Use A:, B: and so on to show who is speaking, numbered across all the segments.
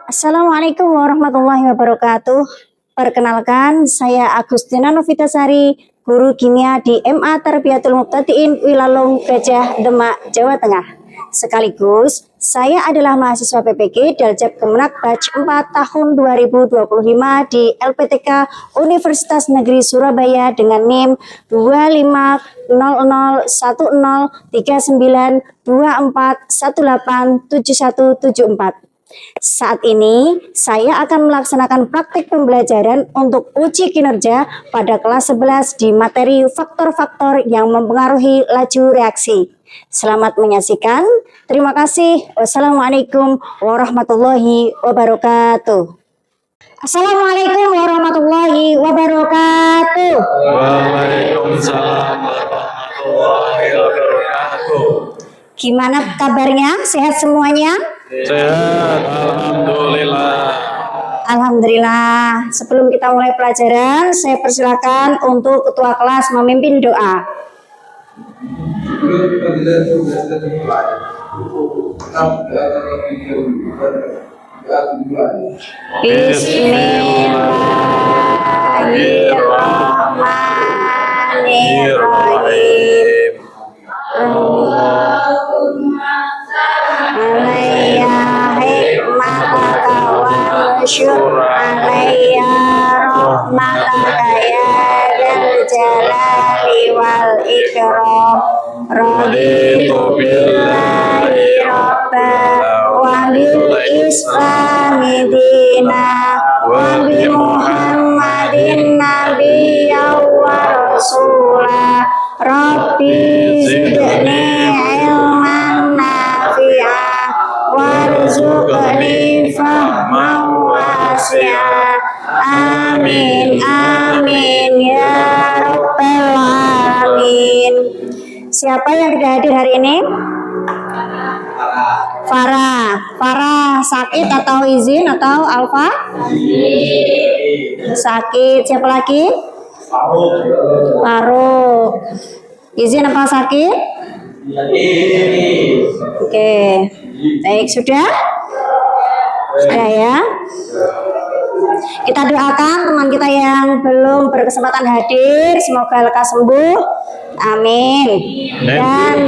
A: Assalamualaikum warahmatullahi wabarakatuh. Perkenalkan, saya Agustina Novitasari, guru kimia di MA Tarbiyatul Mubtadiin Wilalung Gajah Demak, Jawa Tengah. Sekaligus, saya adalah mahasiswa PPG Daljab Kemenak Batch 4 tahun 2025 di LPTK Universitas Negeri Surabaya dengan NIM 2500103924187174. Saat ini, saya akan melaksanakan praktik pembelajaran untuk uji kinerja pada kelas 11 di materi faktor-faktor yang mempengaruhi laju reaksi. Selamat menyaksikan. Terima kasih. Wassalamualaikum warahmatullahi wabarakatuh. Assalamualaikum warahmatullahi wabarakatuh.
B: Waalaikumsalam warahmatullahi wabarakatuh.
A: Gimana kabarnya? Sehat semuanya?
B: Sehat, alhamdulillah.
A: Alhamdulillah. Sebelum kita mulai pelajaran, saya persilakan untuk ketua kelas memimpin doa. Bismillahirrahmanirrahim. Alayya hikmataka wa syur alayya rahmataka ya dzal jalali wal ikram. Raditu billahi rabba wa bil islami dina wa bi muhammadin nabiyya wa rasula. Rabbi zidni ilman nafi'ah warzuqni fahman wasi'ah. Amin amin ya rabbal alamin. Siapa yang tidak hadir hari ini? Farah sakit atau izin atau Alfa? Sakit. Siapa lagi? Faruk. Izin apa sakit? Oke. Baik, sudah? Sudah ya. Kita doakan teman kita yang belum berkesempatan hadir, semoga lekas sembuh. Amin. Dan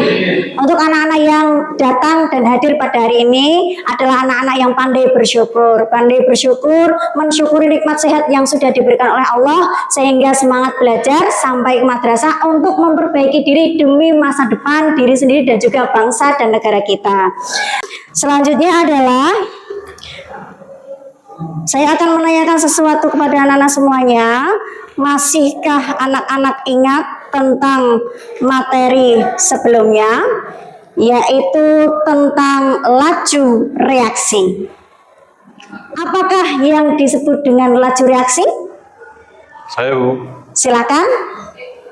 A: untuk anak-anak yang datang dan hadir pada hari ini adalah anak-anak yang pandai bersyukur. Pandai bersyukur, mensyukuri nikmat sehat yang sudah diberikan oleh Allah, sehingga semangat belajar sampai ke madrasah untuk memperbaiki diri demi masa depan diri sendiri dan juga bangsa dan negara kita. Selanjutnya adalah saya akan menanyakan sesuatu kepada anak-anak semuanya. Masihkah anak-anak ingat tentang materi sebelumnya, yaitu tentang laju reaksi? Apakah yang disebut dengan laju reaksi?
B: Saya, Bu.
A: Silakan.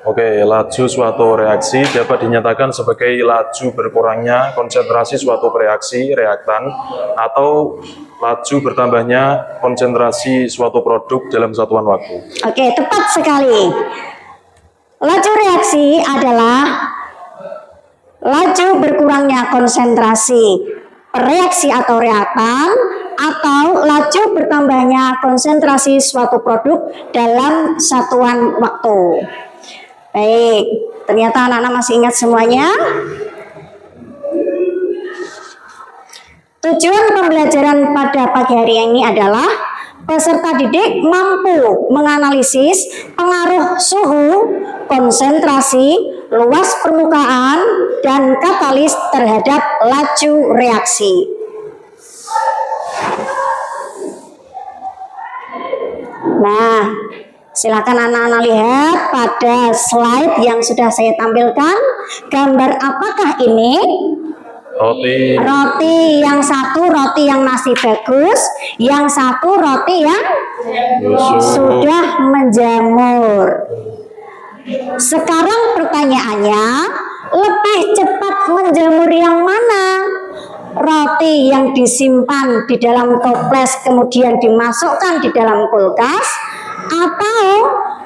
B: Oke, laju suatu reaksi dapat dinyatakan sebagai laju berkurangnya konsentrasi suatu reaksi reaktan atau laju bertambahnya konsentrasi suatu produk dalam satuan waktu.
A: Oke, tepat sekali. Laju reaksi adalah laju berkurangnya konsentrasi reaksi atau reaktan atau laju bertambahnya konsentrasi suatu produk dalam satuan waktu. Baik, ternyata anak-anak masih ingat semuanya. Tujuan pembelajaran pada pagi hari ini adalah peserta didik mampu menganalisis pengaruh suhu, konsentrasi, luas permukaan, dan katalis terhadap laju reaksi. Nah, silakan anak-anak lihat pada slide yang sudah saya tampilkan. Gambar apakah ini?
B: Roti.
A: Roti. Yang satu roti yang masih bagus, yang satu roti yang sudah menjamur. Sekarang pertanyaannya, lebih cepat menjamur yang mana? Roti yang disimpan di dalam toples kemudian dimasukkan di dalam kulkas, atau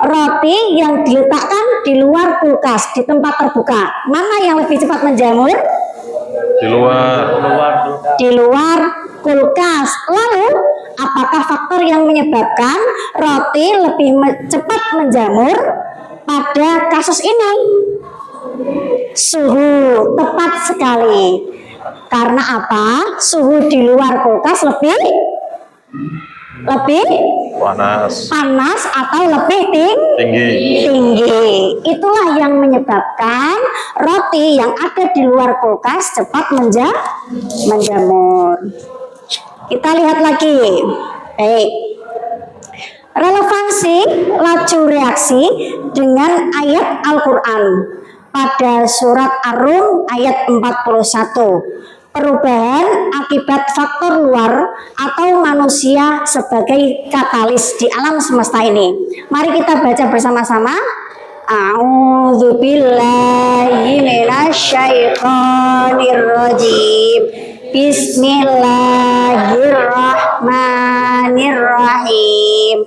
A: roti yang diletakkan di luar kulkas di tempat terbuka? Mana yang lebih cepat menjamur?
B: Di luar.
A: Di luar kulkas. Lalu Apakah faktor yang menyebabkan roti lebih cepat menjamur pada kasus ini? Suhu, tepat sekali. Karena apa? Suhu di luar kulkas lebih panas atau lebih tinggi. Itulah yang menyebabkan roti yang ada di luar kulkas cepat menjamur. Kita lihat lagi. Baik. Relevansi laju reaksi dengan ayat Al-Quran pada surat Ar-Rum ayat 41. Perubahan akibat faktor luar atau manusia sebagai katalis di alam semesta ini. Mari kita baca bersama-sama. A'udzubillahi minasyaitonirrajim. Bismillahirrahmanirrahim.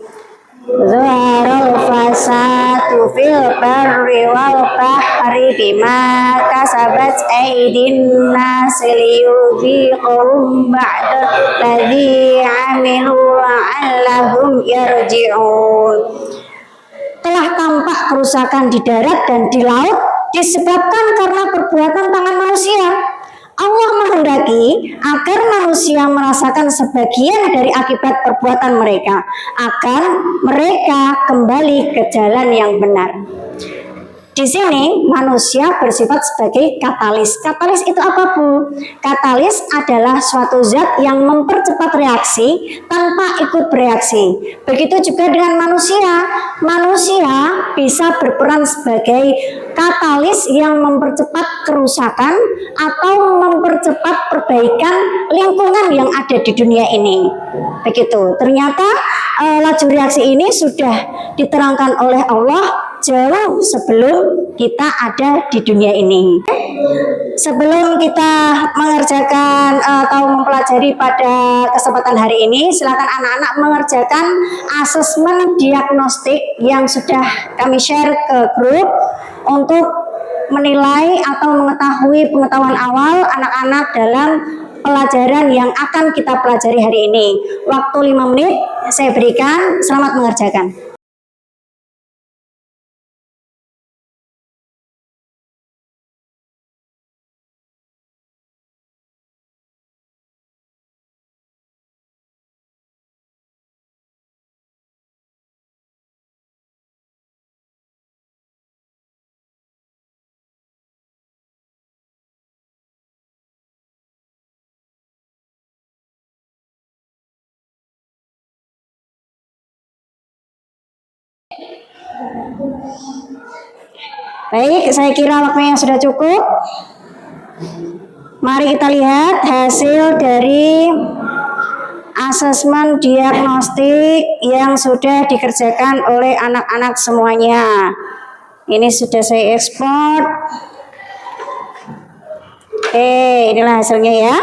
A: Zaharal fasadu fil barri wal bahri bima kasabat aydin nas liyudhiqahum ba'da alladzi 'amilu la'allahum yarji'un. Telah tampak kerusakan di darat dan di laut disebabkan karena perbuatan tangan manusia. Allah menghendaki agar manusia merasakan sebagian dari akibat perbuatan mereka, agar mereka kembali ke jalan yang benar. Di sini manusia bersifat sebagai katalis. Katalis itu apa, Bu? Katalis adalah suatu zat yang mempercepat reaksi tanpa ikut bereaksi. Begitu juga dengan manusia. Manusia bisa berperan sebagai katalis yang mempercepat kerusakan atau mempercepat perbaikan lingkungan yang ada di dunia ini. Begitu. Ternyata laju reaksi ini sudah diterangkan oleh Allah jauh sebelum kita ada di dunia ini. Sebelum kita mengerjakan atau mempelajari pada kesempatan hari ini, silakan anak-anak mengerjakan asesmen diagnostik yang sudah kami share ke grup untuk menilai atau mengetahui pengetahuan awal anak-anak dalam pelajaran yang akan kita pelajari hari ini. Waktu 5 menit saya berikan, selamat mengerjakan. Baik, saya kira waktunya sudah cukup. Mari kita lihat hasil dari asesmen diagnostik yang sudah dikerjakan oleh anak-anak semuanya. Ini sudah saya ekspor. Oke, inilah hasilnya ya.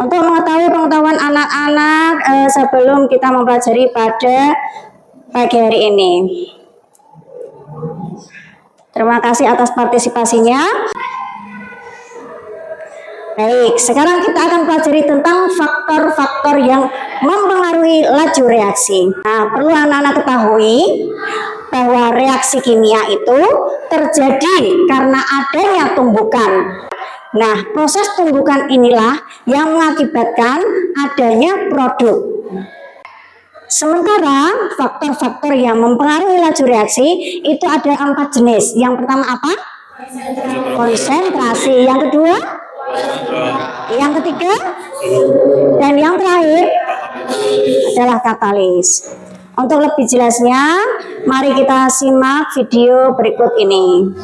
A: Untuk mengetahui pengetahuan anak-anak sebelum kita mempelajari pada pagi hari ini. Terima kasih atas partisipasinya. Baik, sekarang kita akan pelajari tentang faktor-faktor yang mempengaruhi laju reaksi. Nah, perlu anak-anak ketahui bahwa reaksi kimia itu terjadi karena adanya tumbukan. Nah, proses tumbukan inilah yang mengakibatkan adanya produk. Sementara faktor-faktor yang mempengaruhi laju reaksi itu ada 4 jenis. Yang pertama apa? Konsentrasi. Yang kedua? Yang ketiga? Dan yang terakhir adalah katalis. Untuk lebih jelasnya, mari kita simak video berikut ini.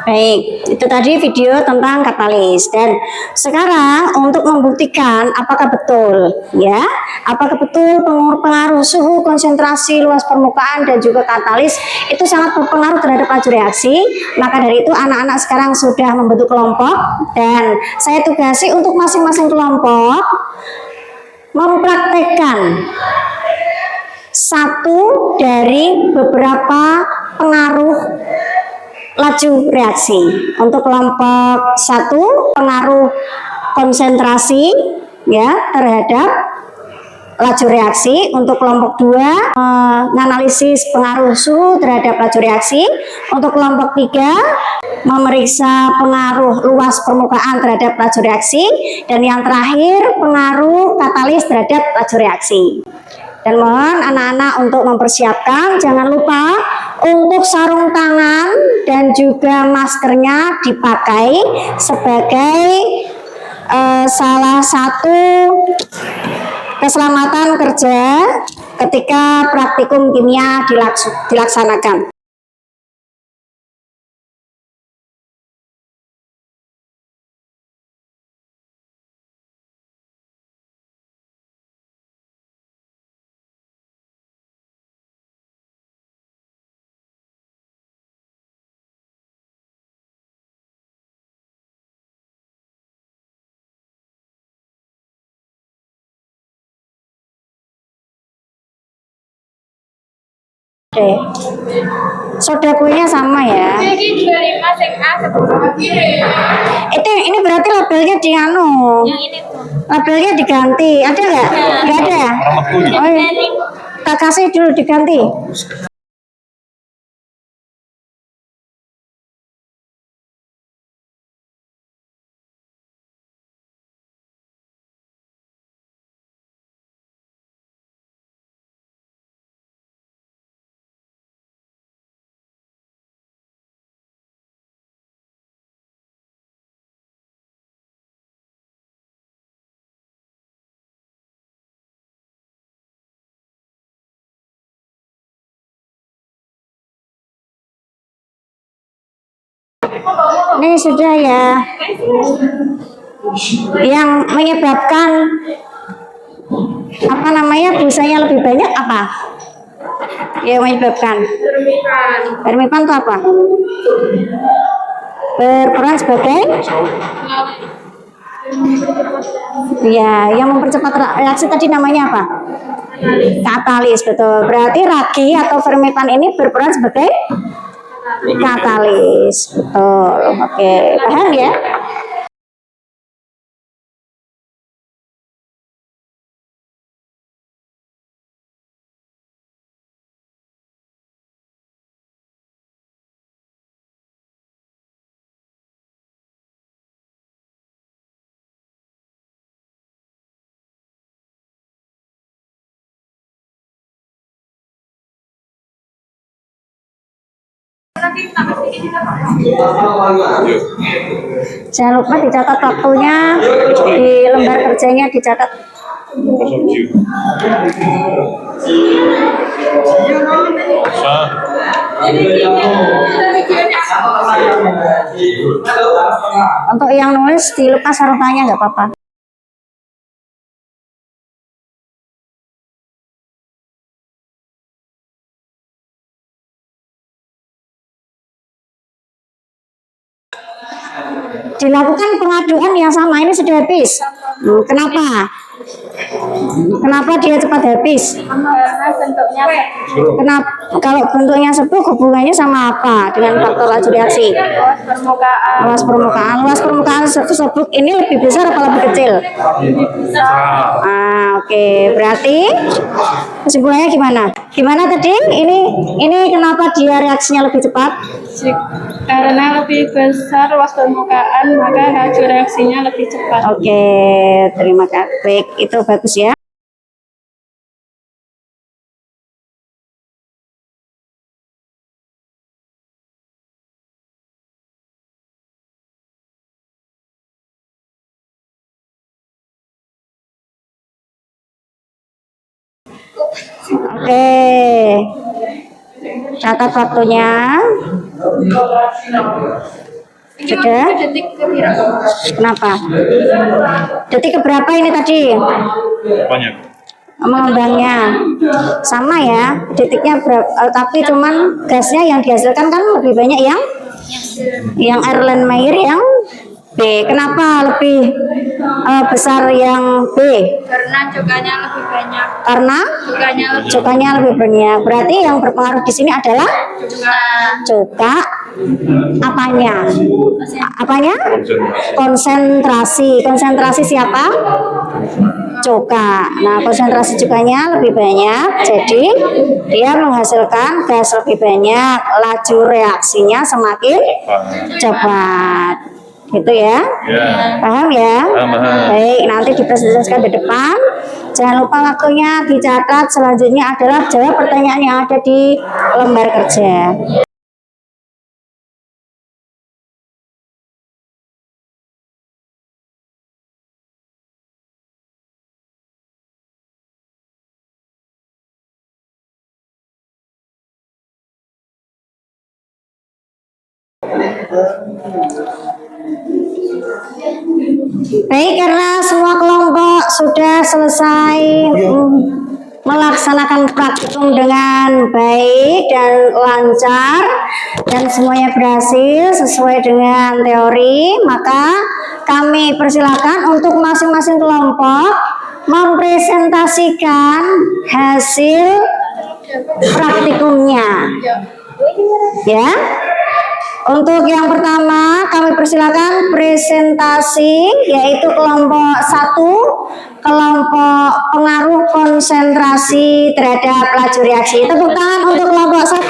A: Baik, itu tadi video tentang katalis. Dan sekarang untuk membuktikan apakah betul ya, apakah betul pengaruh suhu, konsentrasi, luas permukaan dan juga katalis itu sangat berpengaruh terhadap laju reaksi. Maka dari itu anak-anak sekarang sudah membentuk kelompok dan saya tugasi untuk masing-masing kelompok mempraktekkan satu dari beberapa pengaruh laju reaksi. Untuk kelompok 1 pengaruh konsentrasi ya terhadap laju reaksi. Untuk kelompok 2 menganalisis pengaruh suhu terhadap laju reaksi. Untuk kelompok 3 memeriksa pengaruh luas permukaan terhadap laju reaksi, dan yang terakhir pengaruh katalis terhadap laju reaksi. Dan mohon anak-anak untuk mempersiapkan, jangan lupa untuk sarung tangan dan juga maskernya dipakai sebagai salah satu keselamatan kerja ketika praktikum kimia dilaksanakan. Oke, soda kuenya sama ya. Itu ini berarti labelnya di anu. Labelnya diganti. Ada nggak? Nggak ada. Oh, iya. Tak kasih dulu diganti. Ini sudah ya. Yang menyebabkan apa namanya busanya lebih banyak apa? Yang menyebabkan permipan itu apa? Berperan sebagai ya, yang mempercepat reaksi tadi namanya apa? Katalis, betul. Berarti ragi atau fermentan ini berperan sebagai katalis, betul. Oke, paham ya? Jangan lupa dicatat waktunya, di lembar kerjanya dicatat. Untuk yang nulis dilepas sarungnya nggak apa-apa. Dilakukan pengaduan yang sama, ini sudah habis. Kenapa? Kenapa dia cepat habis?
C: Karena bentuknya
A: Kenapa? Kalau bentuknya sepuh hubungannya sama apa dengan faktor laju reaksi?
C: luas permukaan.
A: Luas permukaan. Luas permukaan tersebut ini lebih besar atau lebih kecil? Oke. Berarti kesimpulannya gimana? Gimana tadi? Ini kenapa dia reaksinya lebih cepat?
C: Karena lebih besar luas permukaan, maka laju reaksinya lebih cepat.
A: Oke, terima kasih. Baik, itu bagus ya. Oke, catat waktunya. Sudah?
C: Detik keberapa?
A: Kenapa? Detik keberapa ini tadi?
B: Banyak.
A: Mengembangnya sama ya, detiknya tapi cuman gasnya yang dihasilkan kan lebih banyak yang Erlenmeyer yang B. Kenapa lebih besar yang B?
C: Karena cukanya lebih banyak.
A: Karena cukanya lebih banyak. Berarti yang berpengaruh di sini adalah cuka apanya? Apanya? Konsentrasi. Konsentrasi siapa? Cuka. Nah, konsentrasi cukanya lebih banyak, jadi dia menghasilkan gas lebih banyak. Laju reaksinya semakin cepat. Gitu ya? Paham ya?
B: Paham.
A: Baik, nanti dipresentasikan di depan. Jangan lupa waktunya dicatat. Selanjutnya adalah jawab pertanyaan yang ada di lembar kerja. Baik, karena semua kelompok sudah selesai melaksanakan praktikum dengan baik dan lancar dan semuanya berhasil sesuai dengan teori, maka kami persilakan untuk masing-masing kelompok mempresentasikan hasil praktikumnya. Ya. Untuk yang pertama kami persilakan presentasi, yaitu kelompok 1, kelompok pengaruh konsentrasi terhadap laju reaksi. Tepuk tangan untuk kelompok 1.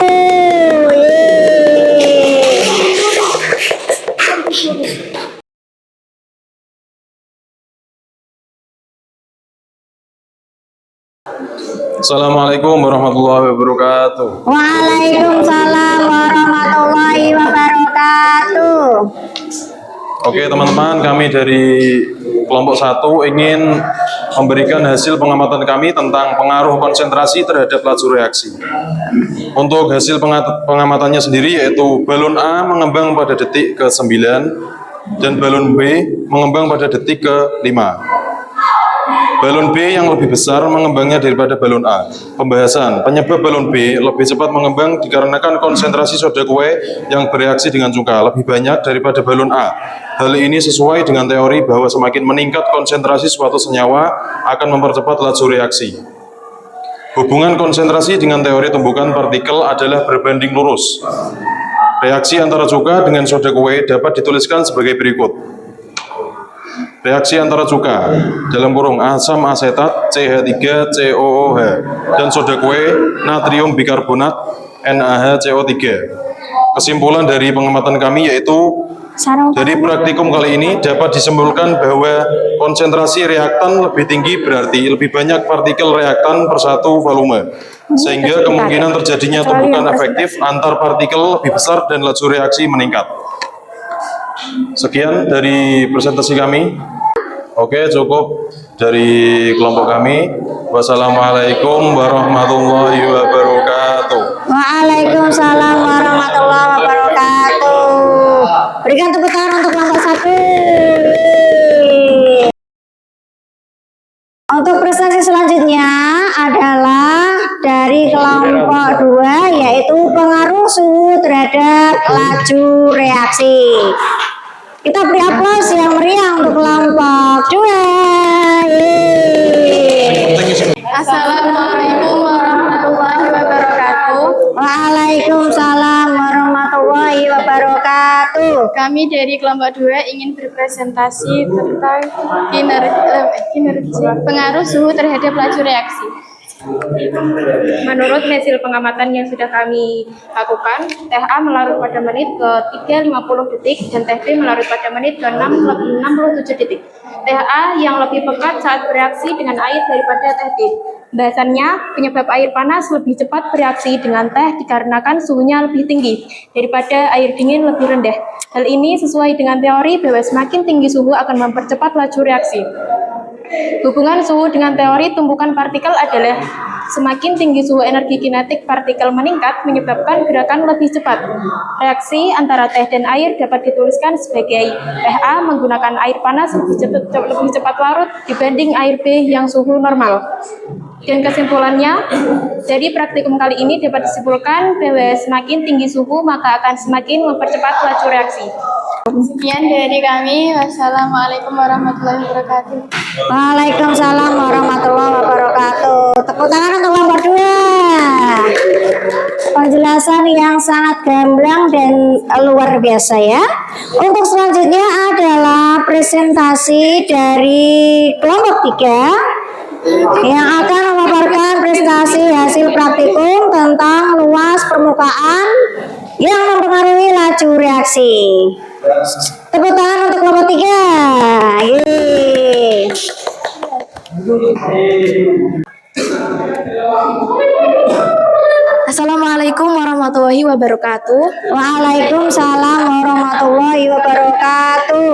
B: Assalamualaikum warahmatullahi wabarakatuh.
A: Waalaikumsalam warahmatullahi wabarakatuh.
B: Oke teman-teman, kami dari kelompok 1 ingin memberikan hasil pengamatan kami tentang pengaruh konsentrasi terhadap laju reaksi. Untuk hasil pengamatannya sendiri yaitu balon A mengembang pada detik ke-9 dan balon B mengembang pada detik ke-5. Balon B yang lebih besar mengembangnya daripada balon A. Pembahasan, penyebab balon B lebih cepat mengembang dikarenakan konsentrasi soda kue yang bereaksi dengan cuka lebih banyak daripada balon A. Hal ini sesuai dengan teori bahwa semakin meningkat konsentrasi suatu senyawa akan mempercepat laju reaksi. Hubungan konsentrasi dengan teori tumbukan partikel adalah berbanding lurus. Reaksi antara cuka dengan soda kue dapat dituliskan sebagai berikut. Reaksi antara cuka dalam kurung asam asetat CH3COOH dan soda kue natrium bikarbonat NaHCO3. Kesimpulan dari pengamatan kami yaitu dari praktikum kali ini dapat disimpulkan bahwa konsentrasi reaktan lebih tinggi berarti lebih banyak partikel reaktan per satu volume, sehingga kemungkinan terjadinya tumbukan efektif antar partikel lebih besar dan laju reaksi meningkat. Sekian dari presentasi kami. Oke, cukup dari kelompok kami. Wassalamualaikum warahmatullahi wabarakatuh.
A: Waalaikumsalam warahmatullahi wabarakatuh. Berikan tepuk tangan untuk kelompok 1. Untuk prestasi selanjutnya adalah dari kelompok 2, yaitu pengaruh suhu terhadap laju reaksi. Kita beri aplaus yang meriah untuk kelompok 2.
C: Assalamualaikum warahmatullahi wabarakatuh.
A: Waalaikumsalam warahmatullahi wabarakatuh.
C: Kami dari kelompok 2 ingin berpresentasi tentang kinerja pengaruh suhu terhadap laju reaksi. Menurut hasil pengamatan yang sudah kami lakukan, teh A melarut pada menit ke 3.50 detik dan teh B melarut pada menit ke 6.67 detik. Teh A yang lebih pekat saat bereaksi dengan air daripada teh B. Bahasannya, penyebab air panas lebih cepat bereaksi dengan teh dikarenakan suhunya lebih tinggi daripada air dingin lebih rendah. Hal ini sesuai dengan teori bahwa semakin tinggi suhu akan mempercepat laju reaksi. Hubungan suhu dengan teori tumbukan partikel adalah Semakin tinggi suhu energi kinetik partikel meningkat menyebabkan gerakan lebih cepat. Reaksi antara teh dan air dapat dituliskan sebagai teh A menggunakan air panas lebih cepat larut dibanding air B yang suhu normal. Dan kesimpulannya, dari praktikum kali ini dapat disimpulkan bahwa semakin tinggi suhu maka akan semakin mempercepat laju reaksi.
D: Sekian dari kami. Wassalamualaikum warahmatullahi wabarakatuh.
A: Waalaikumsalam warahmatullahi wabarakatuh. Tepuk tangan untuk kelompok 2. Penjelasan yang sangat gamblang dan luar biasa ya. Untuk selanjutnya adalah presentasi dari kelompok 3 yang akan memaparkan presentasi hasil praktikum tentang luas permukaan yang mempengaruhi laju reaksi. Tepuk tangan untuk kelompok 3. Yeay.
D: Assalamualaikum warahmatullahi wabarakatuh.
A: Waalaikumsalam warahmatullahi wabarakatuh.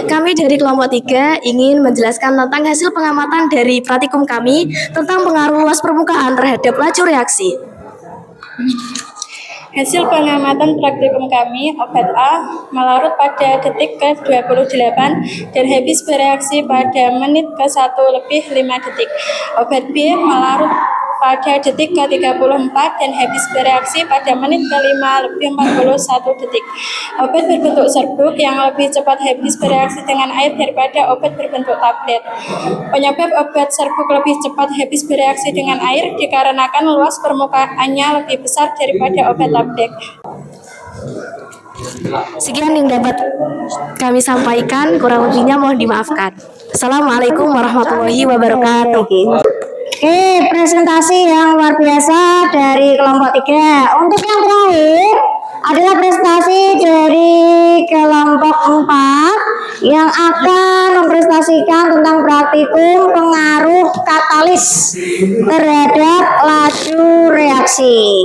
D: Kami dari kelompok 3 ingin menjelaskan tentang hasil pengamatan dari praktikum kami tentang pengaruh luas permukaan terhadap laju reaksi. Hasil pengamatan praktikum kami, obat A melarut pada detik ke-28 dan habis bereaksi pada menit ke-1 lebih 5 detik. Obat B melarut pada detik ke-34 dan habis bereaksi pada menit ke-5 lebih 41 detik. Obat berbentuk serbuk yang lebih cepat habis bereaksi dengan air daripada obat berbentuk tablet. Penyebab obat serbuk lebih cepat habis bereaksi dengan air dikarenakan luas permukaannya lebih besar daripada obat tablet. Sekian yang dapat kami sampaikan, kurang lebihnya mohon dimaafkan. Assalamualaikum warahmatullahi wabarakatuh.
A: Oke, presentasi yang luar biasa dari kelompok 3. Untuk yang terakhir adalah presentasi dari kelompok 4 yang akan mempresentasikan tentang praktikum pengaruh katalis terhadap laju reaksi.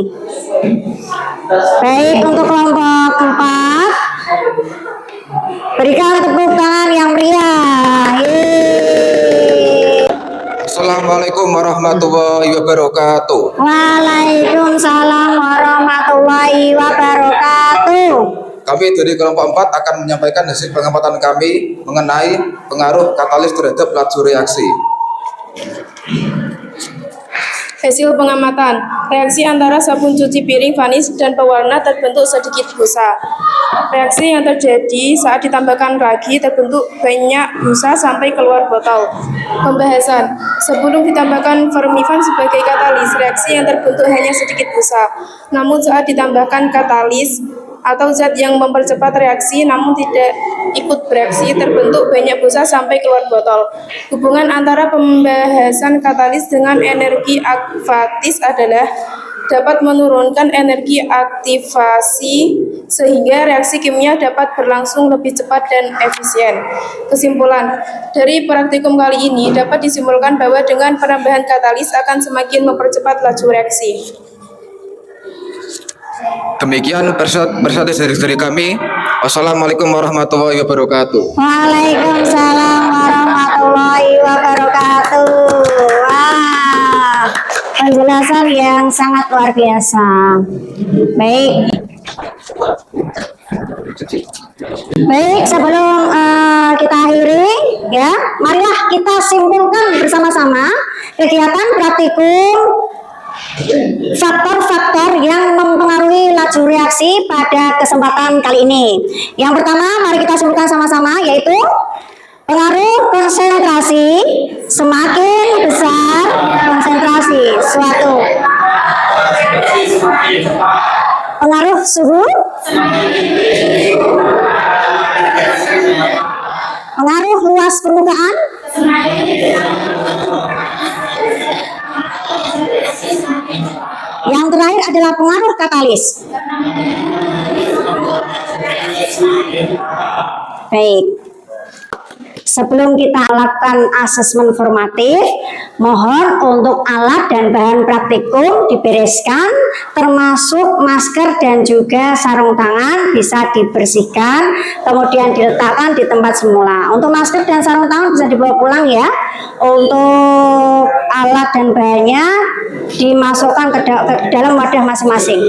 A: Baik, untuk kelompok 4 berikan tepuk tangan yang meriah. Yeay.
E: Assalamualaikum warahmatullahi wabarakatuh.
A: Waalaikumsalam warahmatullahi wabarakatuh.
E: Kami dari kelompok 4 akan menyampaikan hasil pengamatan kami mengenai pengaruh katalis terhadap laju reaksi.
C: Hasil pengamatan, reaksi antara sabun cuci piring vanis dan pewarna terbentuk sedikit busa. Reaksi yang terjadi saat ditambahkan ragi terbentuk banyak busa sampai keluar botol. Pembahasan, sebelum ditambahkan vermifan sebagai katalis, reaksi yang terbentuk hanya sedikit busa. Namun saat ditambahkan katalis atau zat yang mempercepat reaksi namun tidak ikut bereaksi terbentuk banyak busa sampai keluar botol. Hubungan antara pembahasan katalis dengan energi aktivatis adalah dapat menurunkan energi aktivasi sehingga reaksi kimia dapat berlangsung lebih cepat dan efisien. Kesimpulan, dari praktikum kali ini dapat disimpulkan bahwa dengan penambahan katalis akan semakin mempercepat laju reaksi.
E: Demikian presentasi dari kami. Wassalamualaikum warahmatullahi wabarakatuh.
A: Waalaikumsalam warahmatullahi wabarakatuh. Wah, penjelasan yang sangat luar biasa. Baik, sebelum kita akhiri, ya, marilah kita simpulkan bersama-sama kegiatan praktikum faktor-faktor yang mempengaruhi laju reaksi pada kesempatan kali ini. Yang pertama, mari kita sebutkan sama-sama, yaitu pengaruh konsentrasi. Semakin besar konsentrasi suatu, pengaruh suhu, pengaruh luas permukaan, yang terakhir adalah pengaruh katalis. Baik. sebelum kita lakukan asesmen formatif, mohon untuk alat dan bahan praktikum dibereskan, termasuk masker dan juga sarung tangan bisa dibersihkan, kemudian diletakkan di tempat semula. Untuk masker dan sarung tangan bisa dibawa pulang ya. Untuk alat dan bahannya dimasukkan ke dalam wadah masing-masing.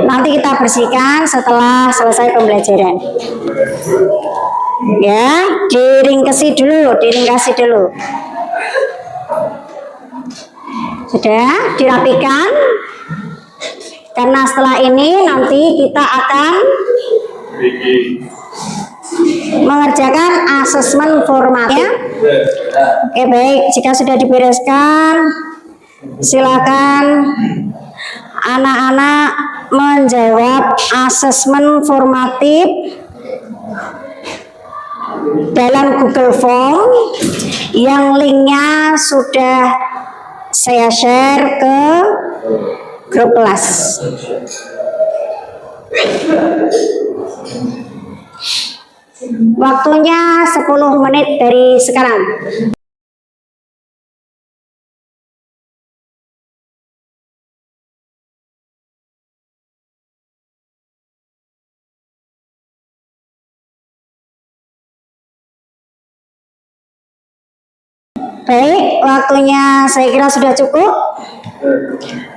A: Nanti kita bersihkan setelah selesai pembelajaran. Ya, diringkasi dulu. Sudah dirapikan. Karena setelah ini nanti kita akan mengerjakan asesmen formatnya. Oke, baik, jika sudah dibereskan, silakan anak-anak menjawab asesmen formatif dalam Google Form yang linknya sudah saya share ke grup kelas. Waktunya 10 menit dari sekarang. Baik, waktunya saya kira sudah cukup.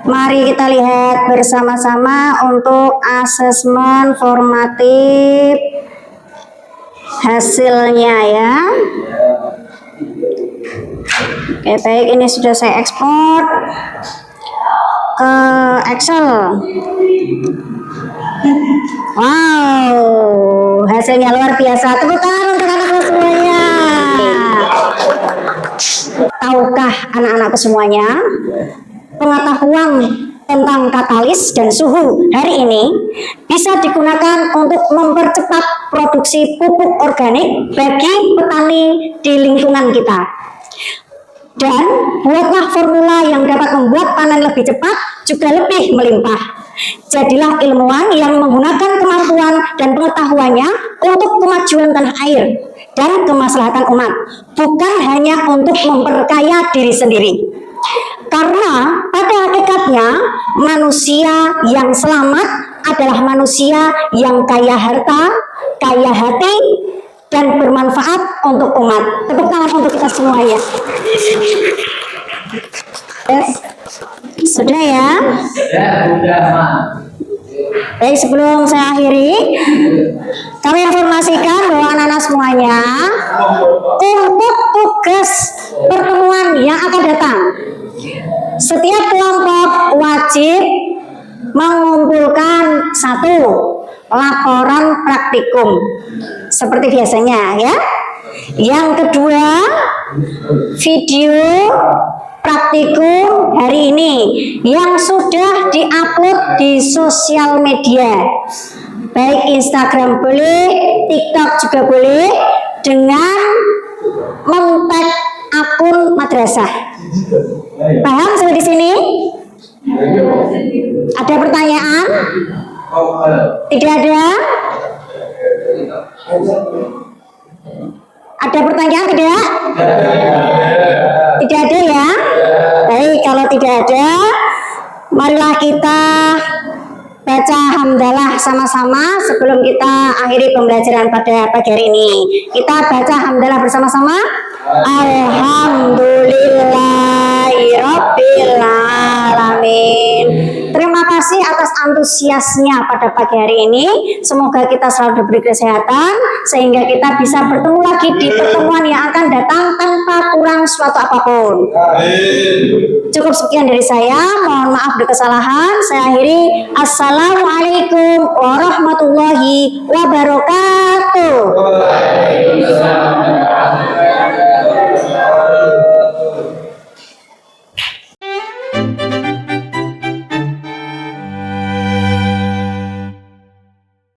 A: Mari kita lihat bersama-sama untuk asesmen formatif hasilnya ya. Oke, baik, ini sudah saya ekspor ke Excel. Wow, hasilnya luar biasa. Tepuk tangan untuk anak-anak semuanya. Tahukah anak-anakku semuanya, pengetahuan tentang katalis dan suhu hari ini bisa digunakan untuk mempercepat produksi pupuk organik bagi petani di lingkungan kita. Dan buatlah formula yang dapat membuat panen lebih cepat juga lebih melimpah. Jadilah ilmuwan yang menggunakan kemampuan dan pengetahuannya untuk kemajuan tanah air dan kemaslahatan umat, bukan hanya untuk memperkaya diri sendiri. Karena pada hakikatnya manusia yang selamat adalah manusia yang kaya harta, kaya hati, dan bermanfaat untuk umat. Tepuk tangan untuk kita semuanya. Yes. Sudah ya? Baik, sebelum saya akhiri, kami informasikan bahwa anak-anak semuanya untuk tugas pertemuan yang akan datang, setiap kelompok wajib mengumpulkan 1 laporan praktikum seperti biasanya ya. Yang kedua, video praktikum hari ini yang sudah diupload di sosial media, baik Instagram boleh, TikTok juga boleh, dengan men-tag akun madrasah. Paham sampai di sini? Ada pertanyaan? Tidak ada? Ada pertanyaan tidak? Tidak ada ya? Baik, kalau tidak ada, marilah kita baca hamdalah sama-sama sebelum kita akhiri pembelajaran pada pagi hari ini. Kita baca hamdalah bersama-sama. Alhamdulillahirabbil alamin. Terima kasih atas antusiasnya pada pagi hari ini. Semoga kita selalu diberi kesehatan sehingga kita bisa bertemu lagi di pertemuan yang akan datang tanpa kurang suatu apapun. Cukup sekian dari saya. Mohon maaf dari kesalahan. Saya akhiri. Assalamualaikum warahmatullahi wabarakatuh.